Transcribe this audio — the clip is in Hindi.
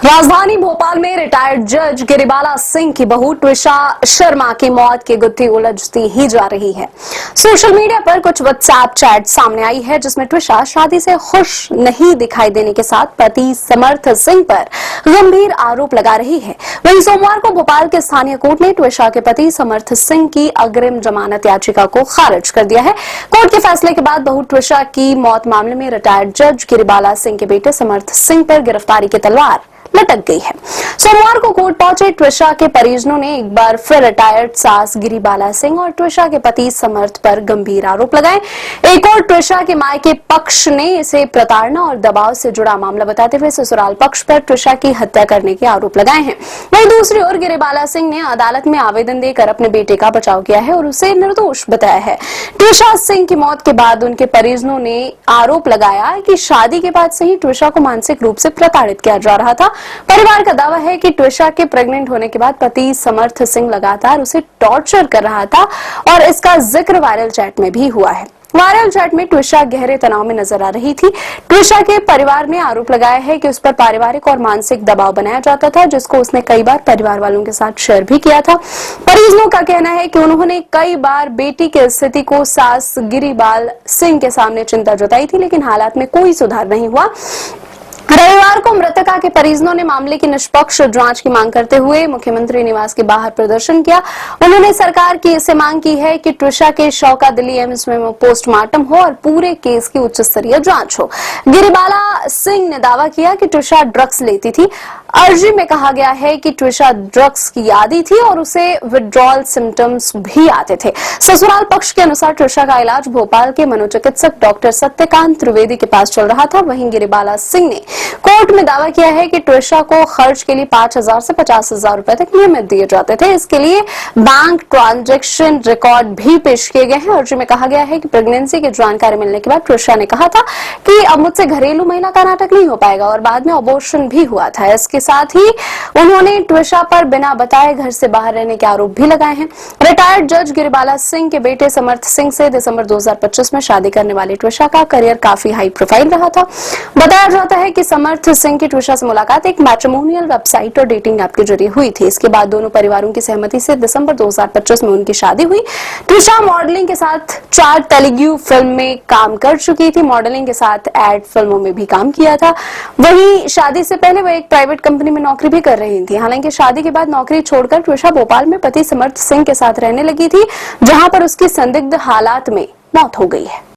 राजधानी भोपाल में रिटायर्ड जज गिरिबाला सिंह की बहू ट्विशा शर्मा की मौत की गुत्थी उलझती ही जा रही है। सोशल मीडिया पर कुछ व्हाट्सएप चैट सामने आई है जिसमें ट्विशा शादी से खुश नहीं दिखाई देने के साथ पति समर्थ सिंह पर गंभीर आरोप लगा रही है। वहीं सोमवार को भोपाल के स्थानीय कोर्ट ने ट्विशा के पति समर्थ सिंह की अग्रिम जमानत याचिका को खारिज कर दिया है। कोर्ट के फैसले के बाद बहू ट्विशा की मौत मामले में रिटायर्ड जज गिरिबाला सिंह के बेटे समर्थ सिंह पर गिरफ्तारी की तलवार लटक गई है। सोमवार को कोर्ट पहुंचे ट्विशा के परिजनों ने एक बार फिर रिटायर्ड सास गिरिबाला सिंह और ट्विशा के पति समर्थ पर गंभीर आरोप लगाए। एक और ट्विशा के मायके पक्ष ने इसे प्रताड़ना और दबाव से जुड़ा मामला बताते हुए ससुराल पक्ष पर ट्विशा की हत्या करने के आरोप लगाए हैं। वहीं दूसरी ओर गिरिबाला सिंह ने अदालत में आवेदन देकर अपने बेटे का बचाव किया है और उसे निर्दोष बताया है। ट्विशा सिंह की मौत के बाद उनके परिजनों ने आरोप लगाया कि शादी के बाद से ही ट्विशा को मानसिक रूप से प्रताड़ित किया जा रहा था। परिवार का दावा है कि ट्विशा के प्रेग्नेंट होने के बाद पति समर्थ सिंह लगातार उसे टॉर्चर कर रहा था और इसका जिक्र वायरल चैट में भी हुआ है। वायरल चैट में ट्विशा गहरे तनाव में नजर आ रही थी। ट्विशा के परिवार ने आरोप लगाया है कि उस पर पारिवारिक और मानसिक दबाव बनाया जाता था, जिसको उसने कई बार परिवार वालों के साथ शेयर भी किया था। परिजनों का कहना है कि उन्होंने कई बार बेटी की स्थिति को सास गिरिबाल सिंह के सामने चिंता जताई थी, लेकिन हालात में कोई सुधार नहीं हुआ। रविवार को मृतका के परिजनों ने मामले की निष्पक्ष जांच की मांग करते हुए मुख्यमंत्री निवास के बाहर प्रदर्शन किया। उन्होंने सरकार की इससे मांग की है कि ट्विशा के शव का दिल्ली एम्स में पोस्टमार्टम हो और पूरे केस की उच्च स्तरीय जांच हो। गिरिबाला सिंह ने दावा किया कि ट्विशा ड्रग्स लेती थी। अर्जी में कहा गया है कि ट्विशा ड्रग्स की आदी थी और उसे विड्रॉल सिम्टम्स भी आते थे। ससुराल पक्ष के अनुसार ट्विशा का इलाज भोपाल के मनोचिकित्सक डॉक्टर सत्यकांत त्रिवेदी के पास चल रहा था। वहीं गिरिबाला सिंह ने कोर्ट में दावा किया है कि ट्विशा को खर्च के लिए 5,000 से 50,000 रुपए तक नियमित दिए जाते थे। इसके लिए बैंक ट्रांजैक्शन रिकॉर्ड भी पेश किए गए हैं। अर्जी में कहा गया है कि प्रेगनेंसी की जानकारी मिलने के बाद ट्विशा ने कहा था कि अब मुझसे घरेलू महिला का नाटक नहीं हो पाएगा और बाद में अबॉर्शन भी हुआ था। इसके साथ ही उन्होंने ट्विशा पर बिना बताए घर से बाहर रहने के आरोप भी लगाए हैं। रिटायर्ड जज गिरिबाला सिंह के बेटे समर्थ सिंह से दिसंबर 2025 में शादी करने वाली ट्विशा का करियर काफी हाई प्रोफाइल रहा था। बताया जाता है कि समर्थ सिंह की ट्विशा से मुलाकात एक मैट्रिमोनियल वेबसाइट और डेटिंग ऐप के जरिए हुई थी। इसके बाद दोनों परिवारों की सहमति से दिसंबर 2025 में उनकी शादी हुई। ट्विशा मॉडलिंग के साथ 4 तेलुगु फिल्म में काम कर चुकी थी। मॉडलिंग के साथ एड फिल्मों में भी काम किया था। वहीं शादी से पहले वह एक प्राइवेट कंपनी में नौकरी भी कर रही थी। हालांकि शादी के बाद नौकरी छोड़कर ट्विशा भोपाल में पति समर्थ सिंह के साथ रहने लगी थी, जहां पर उसकी संदिग्ध हालात में मौत हो गई है।